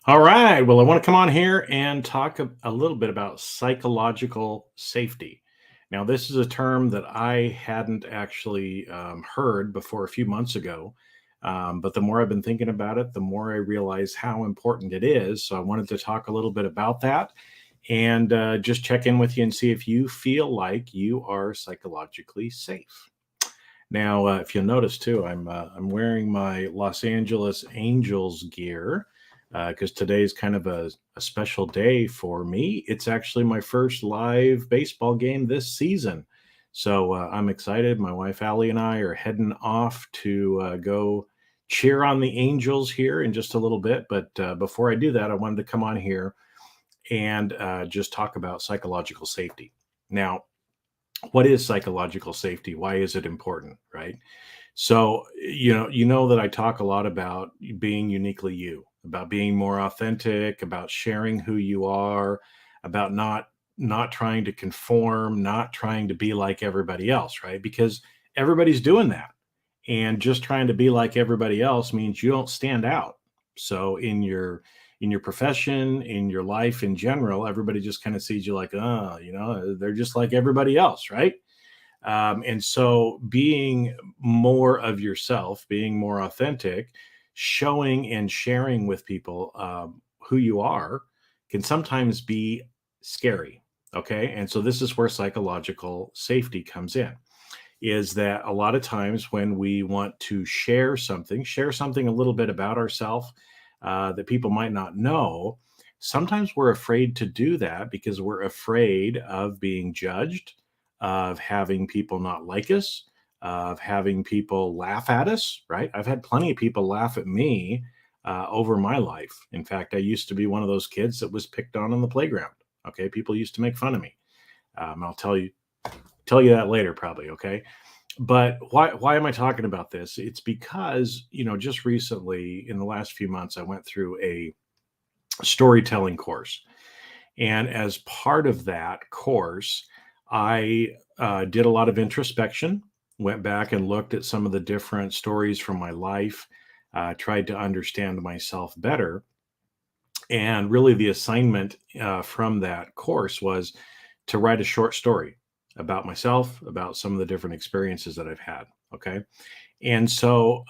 All right. Well, I want to come on here and talk a little bit about psychological safety. Now, this is a term that I hadn't actually heard before a few months ago. But the more I've been thinking about it, the more I realize how important it is. So I wanted to talk a little bit about that and just check in with you and see if you feel like you are psychologically safe. Now, if you'll notice too, I'm wearing my Los Angeles Angels gear because today is kind of a special day for me. It's actually my first live baseball game this season, so I'm excited. My wife Allie and I are heading off to go cheer on the Angels here in just a little bit. But before I do that, I wanted to come on here and just talk about psychological safety. Now, what is psychological safety? Why is it important? Right. So, you know that I talk a lot about being uniquely you, about being more authentic, about sharing who you are, about not trying to conform, not trying to be like everybody else, right? Because everybody's doing that. And just trying to be like everybody else means you don't stand out. So in your profession, in your life in general, everybody just kind of sees you like, oh, they're just like everybody else, right? And so being more of yourself, being more authentic, showing and sharing with people who you are can sometimes be scary. Okay. And so this is where psychological safety comes in, is that a lot of times when we want to share something a little bit about ourselves that people might not know, sometimes we're afraid to do that because we're afraid of being judged, of having people not like us, of having people laugh at us, right? I've had plenty of people laugh at me over my life. In fact, I used to be one of those kids that was picked on the playground. Okay, people used to make fun of me. I'll tell you that later, probably. Okay, but why am I talking about this? It's because just recently in the last few months, I went through a storytelling course, and as part of that course, I did a lot of introspection, went back and looked at some of the different stories from my life, tried to understand myself better. And really, the assignment from that course was to write a short story about myself, about some of the different experiences that I've had. Okay. And so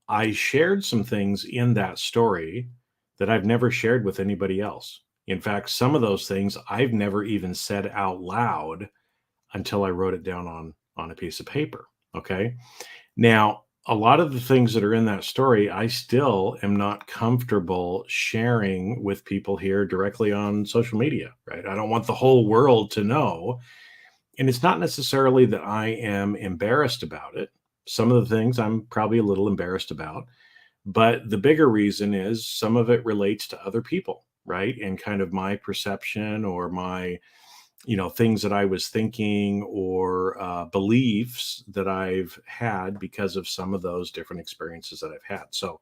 I shared some things in that story that I've never shared with anybody else. In fact, some of those things I've never even said out loud until I wrote it down on a piece of paper. Okay. Now, a lot of the things that are in that story, I still am not comfortable sharing with people here directly on social media, right? I don't want the whole world to know. And it's not necessarily that I am embarrassed about it. Some of the things I'm probably a little embarrassed about, but the bigger reason is some of it relates to other people, right? And kind of my perception or my things that I was thinking or beliefs that I've had because of some of those different experiences that I've had. So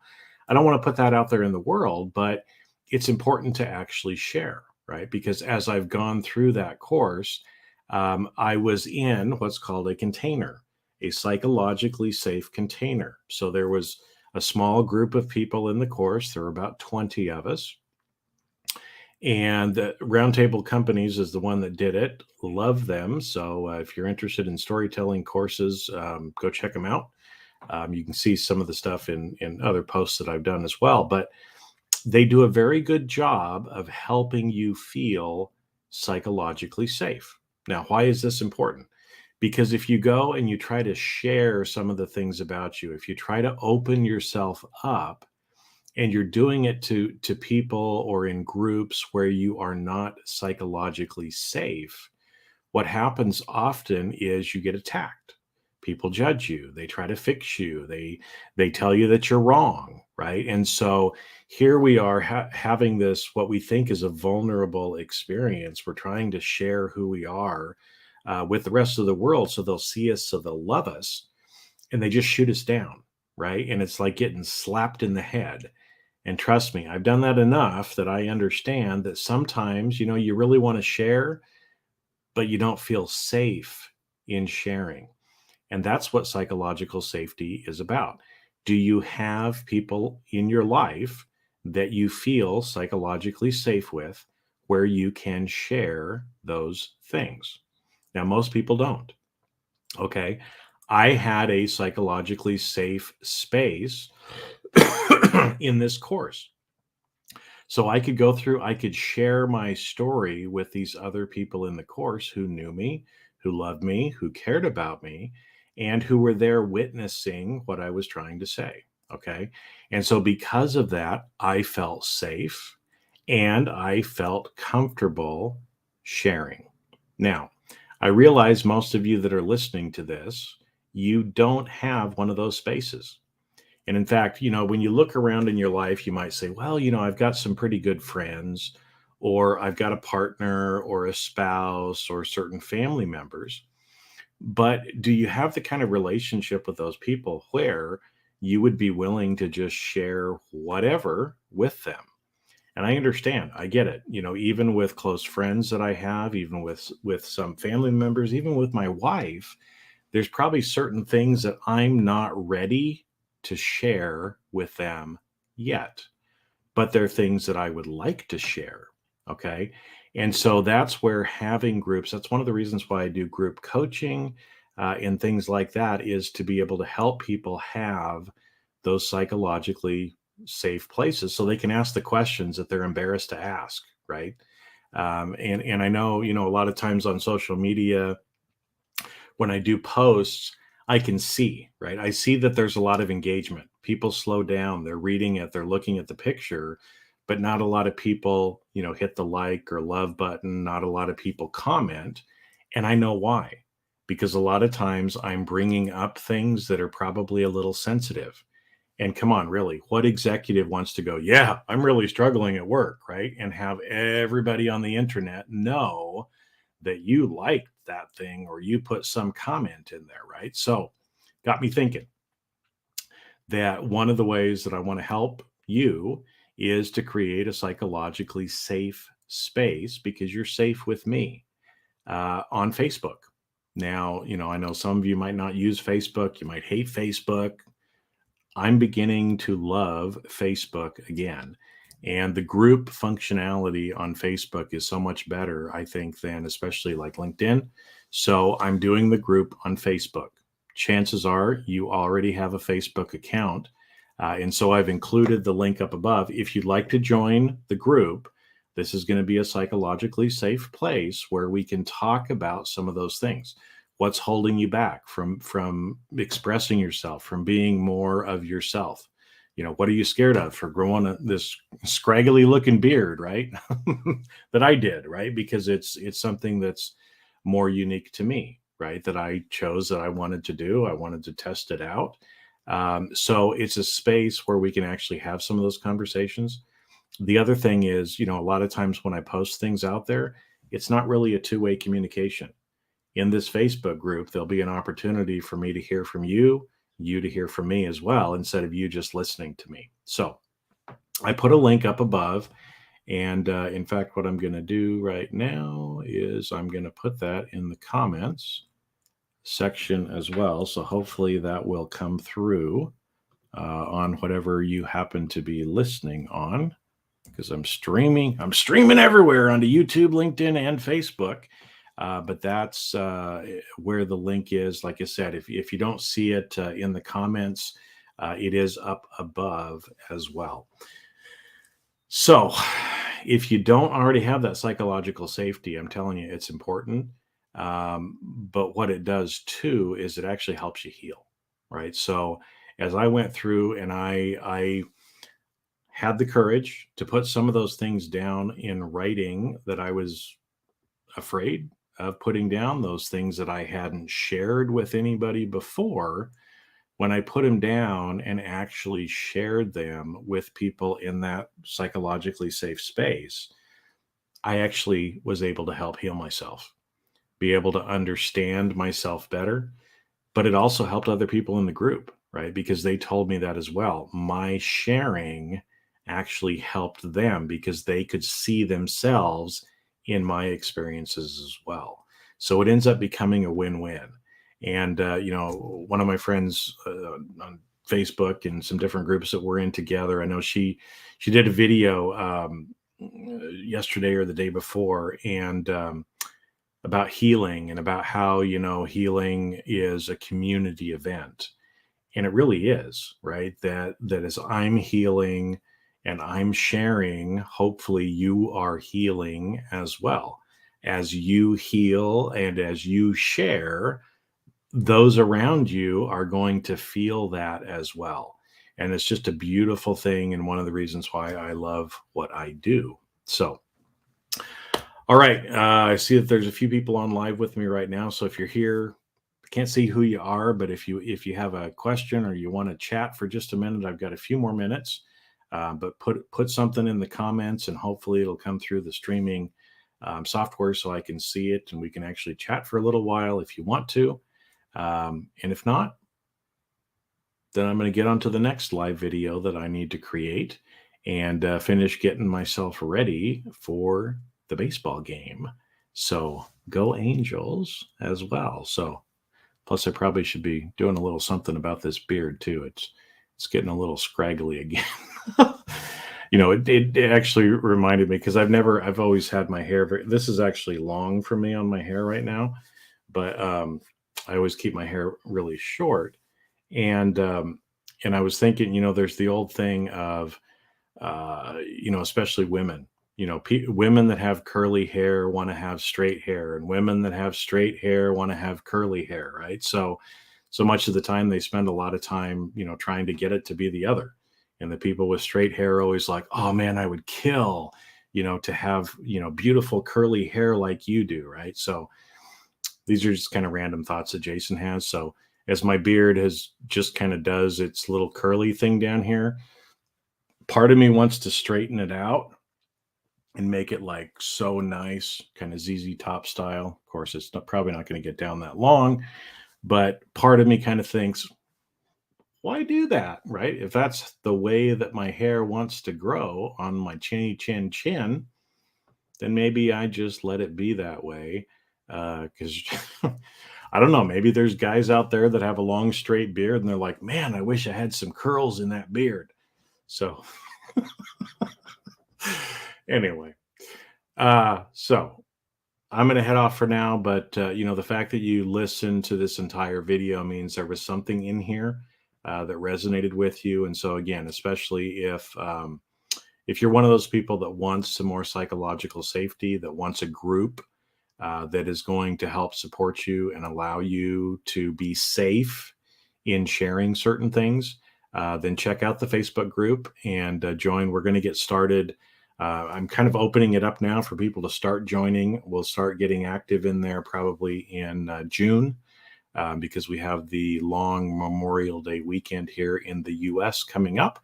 I don't want to put that out there in the world, but it's important to actually share, right? Because as I've gone through that course, I was in what's called a container, a psychologically safe container. So there was a small group of people in the course. There were about 20 of us, and Roundtable Companies is the one that did it. Love them. So if you're interested in storytelling courses, go check them out. You can see some of the stuff in other posts that I've done as well. But they do a very good job of helping you feel psychologically safe. Now, why is this important? Because if you go and you try to share some of the things about you, if you try to open yourself up, and you're doing it to people or in groups where you are not psychologically safe, what happens often is you get attacked. People judge you, they try to fix you, they tell you that you're wrong, right? And so here we are having this, what we think is a vulnerable experience. We're trying to share who we are with the rest of the world so they'll see us, so they'll love us, and they just shoot us down, right? And it's like getting slapped in the head. And trust me, I've done that enough that I understand that sometimes, you really want to share, but you don't feel safe in sharing. And that's what psychological safety is about. Do you have people in your life that you feel psychologically safe with, where you can share those things. Now, most people don't. Okay. I had a psychologically safe space in this course. So I could go through, I could share my story with these other people in the course who knew me, who loved me, who cared about me, and who were there witnessing what I was trying to say. Okay. And so because of that, I felt safe and I felt comfortable sharing. Now, I realize most of you that are listening to this, you don't have one of those spaces. And in fact, when you look around in your life, you might say, well, I've got some pretty good friends, or I've got a partner or a spouse or certain family members. But do you have the kind of relationship with those people where you would be willing to just share whatever with them? And I understand, I get it. Even with close friends that I have, even with some family members, even with my wife, there's probably certain things that I'm not ready to share with them yet, but they're things that I would like to share. Okay. And so that's where having groups, that's one of the reasons why I do group coaching and things like that, is to be able to help people have those psychologically safe places so they can ask the questions that they're embarrassed to ask. Right. And I know, a lot of times on social media, when I do posts, I can see, right? I see that there's a lot of engagement. People slow down, they're reading it, they're looking at the picture, but not a lot of people, hit the like or love button. Not a lot of people comment. And I know why. Because a lot of times I'm bringing up things that are probably a little sensitive. And come on, really, what executive wants to go, yeah, I'm really struggling at work, right? And have everybody on the internet know that you liked that thing or you put some comment in there, right? So, got me thinking that one of the ways that I want to help you is to create a psychologically safe space, because you're safe with me, on Facebook. Now, I know some of you might not use Facebook, you might hate Facebook. I'm beginning to love Facebook again. And the group functionality on Facebook is so much better, I think, than especially like LinkedIn. So I'm doing the group on Facebook. Chances are you already have a Facebook account. And so I've included the link up above. If you'd like to join the group, this is going to be a psychologically safe place where we can talk about some of those things. What's holding you back from expressing yourself, from being more of yourself? What are you scared of for growing this scraggly looking beard, right? That I did, right? Because it's something that's more unique to me, right? That I chose, that I wanted to do. I wanted to test it out. So it's a space where we can actually have some of those conversations. The other thing is, a lot of times when I post things out there, it's not really a two-way communication. In this Facebook group, there'll be an opportunity for me to hear from you, you to hear from me as well, instead of you just listening to me. So I put a link up above. And in fact, what I'm going to do right now is I'm going to put that in the comments section as well. So hopefully that will come through on whatever you happen to be listening on, because I'm streaming everywhere onto YouTube, LinkedIn, and Facebook. But that's where the link is. Like I said, if you don't see it in the comments, it is up above as well. So if you don't already have that psychological safety, I'm telling you, it's important. But what it does too is it actually helps you heal, right? So as I went through and I had the courage to put some of those things down in writing that I was afraid of putting down, those things that I hadn't shared with anybody before, when I put them down and actually shared them with people in that psychologically safe space, I actually was able to help heal myself, be able to understand myself better. But it also helped other people in the group, right? Because they told me that as well. My sharing actually helped them because they could see themselves in my experiences as well. So it ends up becoming a win-win. And one of my friends on Facebook and some different groups that we're in together. I know she did a video yesterday or the day before, and about healing and about how, healing is a community event. And it really is, right? That as I'm healing and I'm sharing, hopefully you are healing as well. As you heal and as you share, those around you are going to feel that as well. And it's just a beautiful thing, and one of the reasons why I love what I do. So, all right. I see that there's a few people on live with me right now. So if you're here, I can't see who you are, but if you have a question or you want to chat for just a minute, I've got a few more minutes. But put something in the comments, and hopefully it'll come through the streaming software so I can see it, and we can actually chat for a little while if you want to. And if not, then I'm going to get on to the next live video that I need to create and finish getting myself ready for the baseball game. So go Angels as well. So plus I probably should be doing a little something about this beard too. It's getting a little scraggly again. It actually reminded me, because I've always had my hair this is actually long for me on my hair right now, but I always keep my hair really short. And I was thinking, there's the old thing of especially women, women that have curly hair want to have straight hair, and women that have straight hair want to have curly hair, right? So much of the time they spend a lot of time, trying to get it to be the other. And the people with straight hair are always like, oh man, I would kill, to have, beautiful curly hair like you do, right? So these are just kind of random thoughts that Jason has. So as my beard has just kind of does its little curly thing down here, part of me wants to straighten it out and make it like so nice, kind of ZZ Top style. Of course, it's probably not going to get down that long, but part of me kind of thinks, why do that, right? If that's the way that my hair wants to grow on my chinny chin, then maybe I just let it be that way. Because I don't know, maybe there's guys out there that have a long straight beard and they're like, man, I wish I had some curls in that beard. So anyway, so I'm going to head off for now, but the fact that you listened to this entire video means there was something in here that resonated with you. And so again, especially if you're one of those people that wants some more psychological safety, that wants a group that is going to help support you and allow you to be safe in sharing certain things, then check out the Facebook group and join. We're going to get started. I'm kind of opening it up now for people to start joining. We'll start getting active in there probably in June, because we have the long Memorial Day weekend here in the US coming up.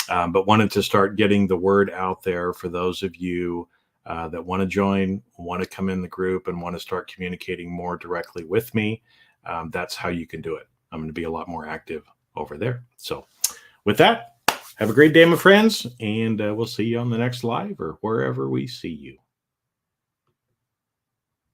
But wanted to start getting the word out there for those of you that want to join, want to come in the group, and want to start communicating more directly with me. That's how you can do it. I'm going to be a lot more active over there. So with that, have a great day, my friends, and we'll see you on the next live or wherever we see you.